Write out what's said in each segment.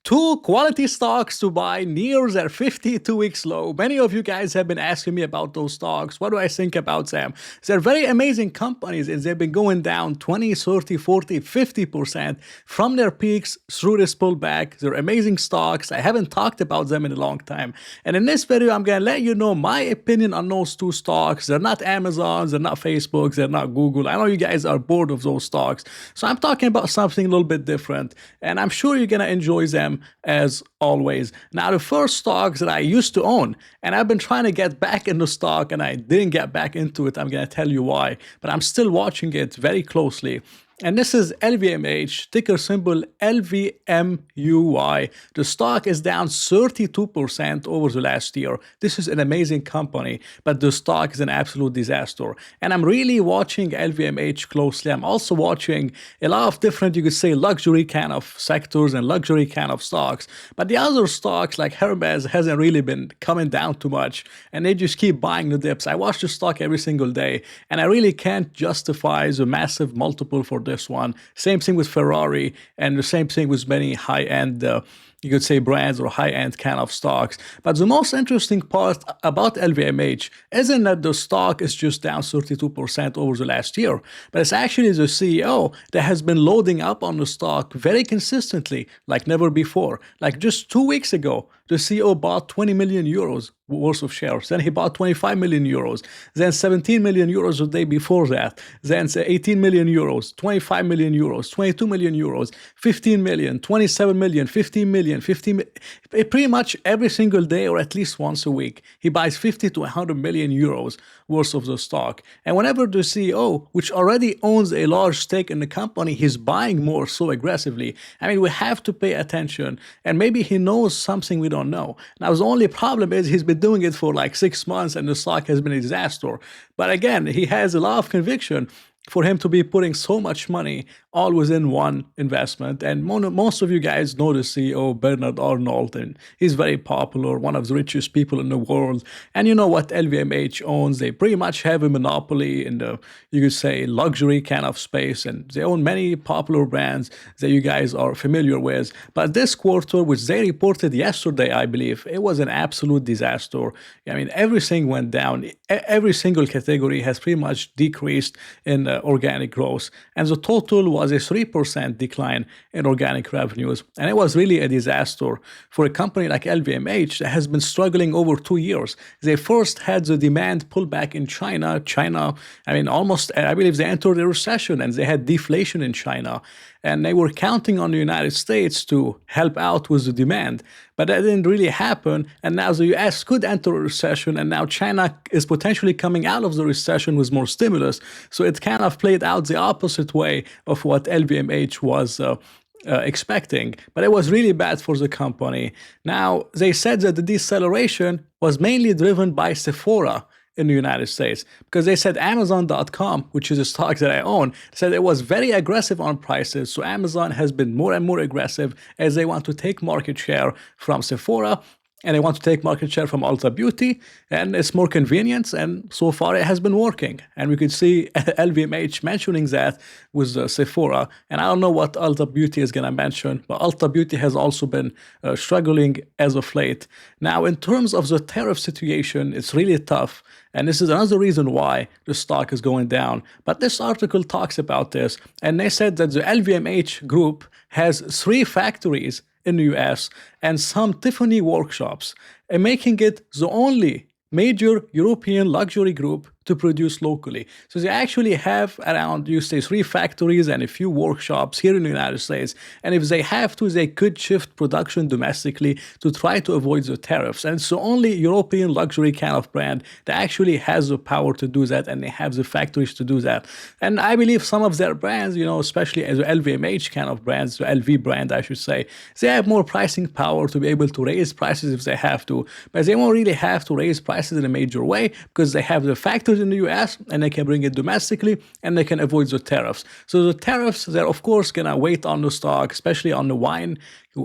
Two quality stocks to buy near their 52-week low. Many of you guys have been asking me about those stocks. What do I think about them? They're very amazing companies and they've been going down 20, 30, 40, 50% from their peaks through this pullback. They're amazing stocks. I haven't talked about them in a long time. And in this video, I'm going to let you know my opinion on those two stocks. They're not Amazon, they're not Facebook, they're not Google. I know you guys are bored of those stocks. So I'm talking about something a little bit different. And I'm sure you're going to enjoy them as always. Now, the first stocks that I used to own, and I've been trying to get back into stock and I didn't get back into it. I'm going to tell you why, but I'm still watching it very closely. And this is LVMH, ticker symbol LVMUY. The stock is down 32% over the last year. This is an amazing company, but the stock is an absolute disaster. And I'm really watching LVMH closely. I'm also watching a lot of different, you could say, luxury kind of sectors and luxury kind of stocks. But the other stocks like Hermes hasn't really been coming down too much, and they just keep buying the dips. I watch the stock every single day, and I really can't justify the massive multiple for this one. Same thing with Ferrari, and the same thing with many high-end you could say brands or high-end kind of stocks. But the most interesting part about LVMH isn't that the stock is just down 32% over the last year, but it's actually the CEO that has been loading up on the stock very consistently, like never before. Like just 2 weeks ago, the CEO bought 20 million euros worth of shares. Then he bought 25 million euros. Then 17 million euros the day before that. Then 18 million euros, 25 million euros, 22 million euros, 15 million, 27 million, 15 million, 15 million. Pretty much every single day or at least once a week, he buys 50 to 100 million euros worth of the stock. And whenever the CEO, which already owns a large stake in the company, he's buying more so aggressively, I mean, we have to pay attention. And maybe he knows something we don't know. Now, the only problem is he's been doing it for like 6 months and the stock has been a disaster. But again, he has a lot of conviction for him to be putting so much money all within one investment. And most of you guys know the CEO, Bernard Arnault, and he's very popular, one of the richest people in the world. And you know what LVMH owns? They pretty much have a monopoly in the, you could say, luxury kind of space, and they own many popular brands that you guys are familiar with. But this quarter, which they reported yesterday, I believe, it was an absolute disaster. I mean, everything went down. Every single category has pretty much decreased in organic growth, and the total was a 3% decline in organic revenues. And it was really a disaster for a company like LVMH that has been struggling over 2 years. They first had the demand pullback in China. I mean, almost, I believe they entered a recession and they had deflation in China. And they were counting on the United States to help out with the demand. But that didn't really happen. And now the US could enter a recession. And now China is potentially coming out of the recession with more stimulus. So it kind of played out the opposite way of what LVMH was expecting. But it was really bad for the company. Now, they said that the deceleration was mainly driven by Sephora in the United States, because they said Amazon.com, which is a stock that I own, said it was very aggressive on prices. So Amazon has been more and more aggressive as they want to take market share from Sephora, and they want to take market share from Ulta Beauty, and it's more convenient, and so far it has been working. And we could see LVMH mentioning that with Sephora, and I don't know what Ulta Beauty is going to mention, but Ulta Beauty has also been struggling as of late. Now, in terms of the tariff situation, it's really tough, and this is another reason why the stock is going down. But this article talks about this, and they said that the LVMH group has 3 factories in the US and some Tiffany workshops, and making it the only major European luxury group to produce locally. So they actually have around, you say, 3 factories and a few workshops here in the United States. And if they have to, they could shift production domestically to try to avoid the tariffs. And it's the only European luxury kind of brand that actually has the power to do that, and they have the factories to do that. And I believe some of their brands, you know, especially as the LVMH kind of brands, the LV brand, I should say, they have more pricing power to be able to raise prices if they have to. But they won't really have to raise prices in a major way because they have the factories in the US and they can bring it domestically and they can avoid the tariffs. So the tariffs, they're of course gonna wait on the stock, especially on the wine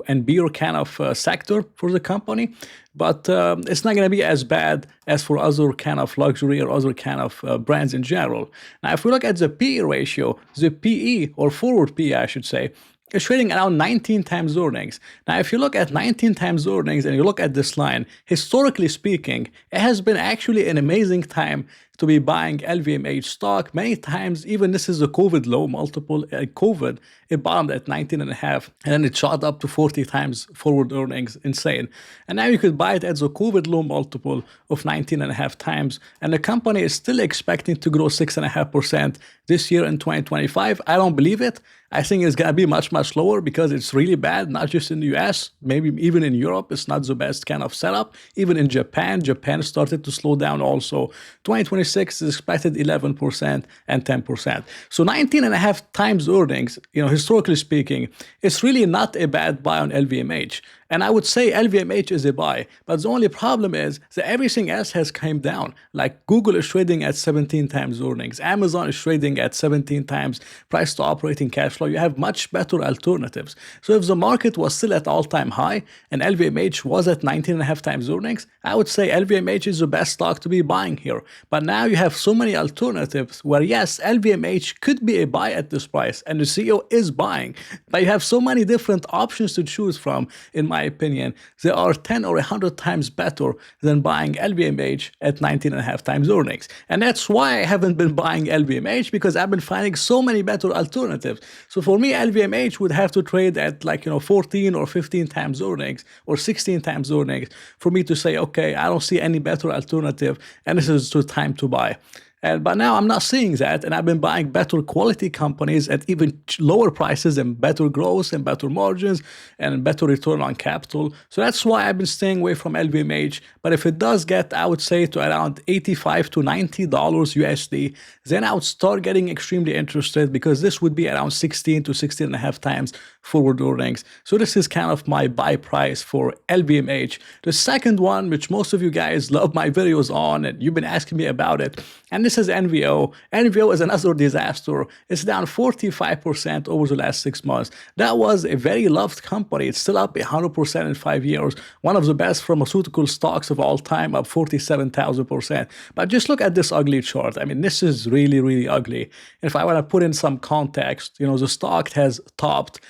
and beer kind of sector for the company. But it's not going to be as bad as for other kind of luxury or other kind of brands in general. Now, if we look at the PE ratio, the PE or forward PE, I should say, is trading around 19 times earnings. Now, if you look at 19 times earnings and you look at this line, historically speaking, it has been actually an amazing time to be buying LVMH stock. Many times, even this is a COVID low multiple. COVID, it bottomed at 19.5, and then it shot up to 40 times forward earnings. Insane. And now you could buy it as a COVID low multiple of 19.5 times, and the company is still expecting to grow 6.5% this year in 2025. I don't believe it. I think it's going to be much, much lower because it's really bad, not just in the US, maybe even in Europe. It's not the best kind of setup. Even in Japan started to slow down also. 2026 is expected 11% and 10%. So 19.5 times earnings, historically speaking, it's really not a bad buy on LVMH. And I would say LVMH is a buy, but the only problem is that everything else has come down. Like Google is trading at 17 times earnings. Amazon is trading at 17 times price to operating cash flow. You have much better alternatives. So if the market was still at all-time high and LVMH was at 19.5 times earnings, I would say LVMH is the best stock to be buying here. But now you have so many alternatives where, yes, LVMH could be a buy at this price and the CEO is buying, but you have so many different options to choose from. In my opinion, they are 10 or 100 times better than buying LVMH at 19.5 times earnings. And that's why I haven't been buying LVMH, because I've been finding so many better alternatives. So for me, LVMH would have to trade at 14 or 15 times earnings or 16 times earnings for me to say, okay, I don't see any better alternative and this is the time to buy. But now I'm not seeing that, and I've been buying better quality companies at even lower prices and better growth and better margins and better return on capital. So that's why I've been staying away from LVMH. But if it does get, I would say, to around $85 to $90 USD, then I would start getting extremely interested, because this would be around 16 to 16.5 times forward earnings. So this is kind of my buy price for LVMH. The second one, which most of you guys love my videos on, and you've been asking me about it, and this is NVO. NVO is another disaster. It's down 45% over the last 6 months. That was a very loved company. It's still up 100% in 5 years. One of the best pharmaceutical stocks of all time, up 47,000%. But just look at this ugly chart. I mean, this is really, really ugly. If I want to put in some context, the stock has topped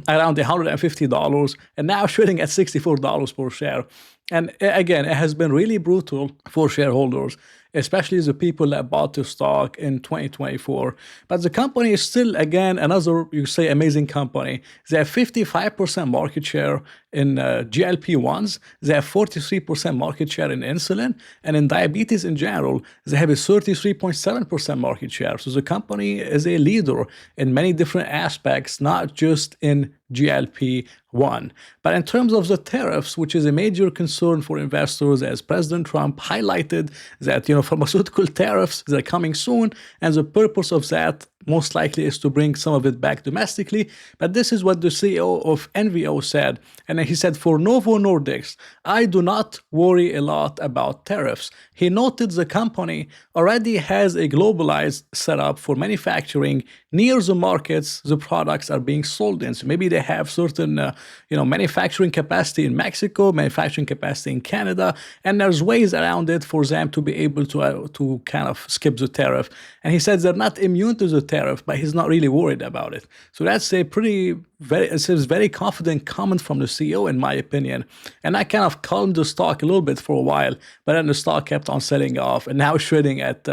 around $150 and now trading at $64 per share. And again, it has been really brutal for shareholders, especially the people that bought the stock in 2024. But the company is still, again, another, you say, amazing company. They have 55% market share in GLP-1s. They have 43% market share in insulin. And in diabetes in general, they have a 33.7% market share. So the company is a leader in many different aspects, not just in GLP-1. But in terms of the tariffs, which is a major concern for investors, as President Trump highlighted that, pharmaceutical tariffs, they're coming soon, and the purpose of that most likely is to bring some of it back domestically. But this is what the CEO of NVO said. And he said, for Novo Nordisk, I do not worry a lot about tariffs. He noted the company already has a globalized setup for manufacturing near the markets the products are being sold in. So maybe they have certain, manufacturing capacity in Mexico, manufacturing capacity in Canada, and there's ways around it for them to be able to kind of skip the tariff. And he said they're not immune to the tariff, but he's not really worried about it. So that's a very confident comment from the CEO, in my opinion. And I kind of calmed the stock a little bit for a while, but then the stock kept on selling off and now trading at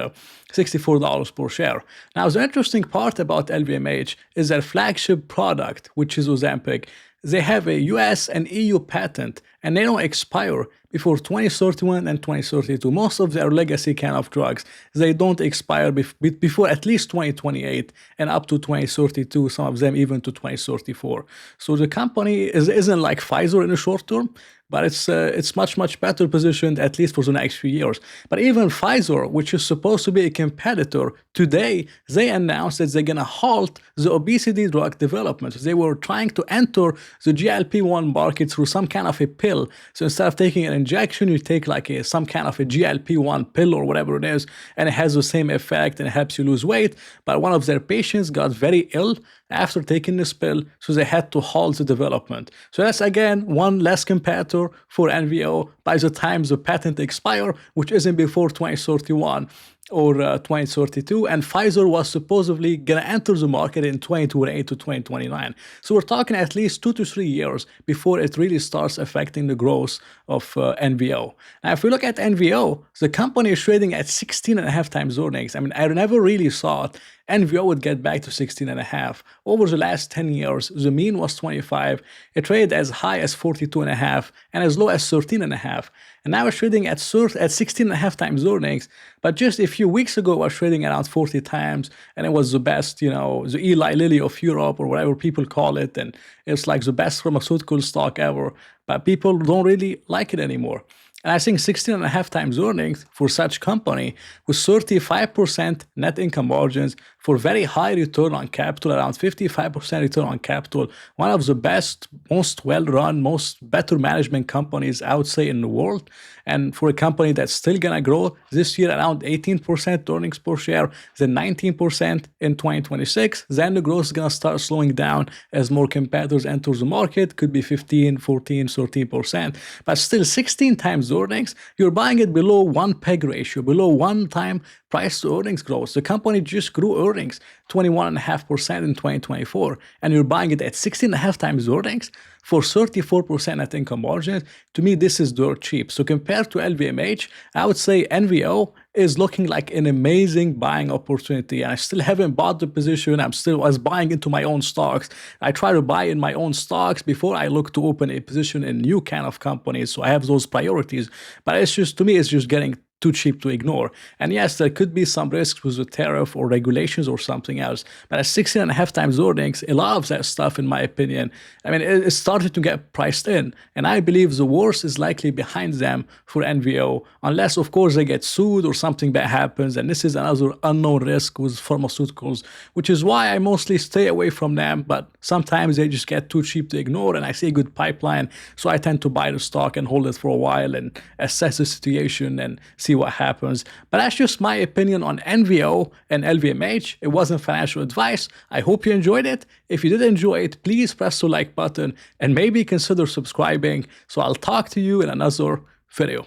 $64 per share. Now, the interesting part about LVMH is their flagship product, which is Ozempic. They have a US and EU patent, and they don't expire before 2031 and 2032. Most of their legacy kind of drugs, they don't expire before at least 2028 and up to 2032, some of them even to 2034. So the company isn't like Pfizer in the short term, but it's much, much better positioned, at least for the next few years. But even Pfizer, which is supposed to be a competitor, today they announced that they're going to halt the obesity drug development. They were trying to enter the GLP-1 market through some kind of a pill. So instead of taking an injection, you take some kind of a GLP-1 pill or whatever it is, and it has the same effect and it helps you lose weight. But one of their patients got very ill after taking this pill, so they had to halt the development. So that's, again, one less competitor for NVO by the time the patent expire, which isn't before 2031. or 2032, and Pfizer was supposedly gonna enter the market in 2028 to 2029. So we're talking at least 2 to 3 years before it really starts affecting the growth of NVO. Now, if we look at NVO, the company is trading at 16 and a half times earnings. I mean, I never really thought NVO would get back to 16 and a half. Over the last 10 years, the mean was 25. It traded as high as 42 and a half and as low as 13 and a half. And now it's trading at 16 and a half times earnings. But just a few weeks ago, it was trading around 40 times, and it was the best, you know, the Eli Lilly of Europe, or whatever people call it. And it's like the best pharmaceutical stock ever. But people don't really like it anymore. And I think 16 and a half times earnings for such company with 35% net income margins for very high return on capital, around 55% return on capital, one of the best, most well-run, most better management companies I would say in the world. And for a company that's still gonna grow this year around 18% earnings per share, then 19% in 2026, then the growth is gonna start slowing down as more competitors enter the market, could be 15, 14, 13%, but still 16 times earnings, you're buying it below one PEG ratio, below 1 time price to earnings growth. The company just grew earnings 21.5% in 2024, and you're buying it at 16.5 times earnings for 34% net income margins. To me, this is dirt cheap. So compared to LVMH, I would say NVO is looking like an amazing buying opportunity. And I still haven't bought the position. I was buying into my own stocks. I try to buy in my own stocks before I look to open a position in new kind of companies. So I have those priorities. But it's just, to me, it's just getting too cheap to ignore. And yes, there could be some risks with the tariff or regulations or something else, but at 16 and a half times earnings, a lot of that stuff, in my opinion, I mean, it started to get priced in. And I believe the worst is likely behind them for NVO, unless, of course, they get sued or something bad happens. And this is another unknown risk with pharmaceuticals, which is why I mostly stay away from them. But sometimes they just get too cheap to ignore, and I see a good pipeline. So I tend to buy the stock and hold it for a while and assess the situation and see what happens. But that's just my opinion on NVO and LVMH. It wasn't financial advice. I hope you enjoyed it. If you did enjoy it, please press the like button and maybe consider subscribing. So I'll talk to you in another video.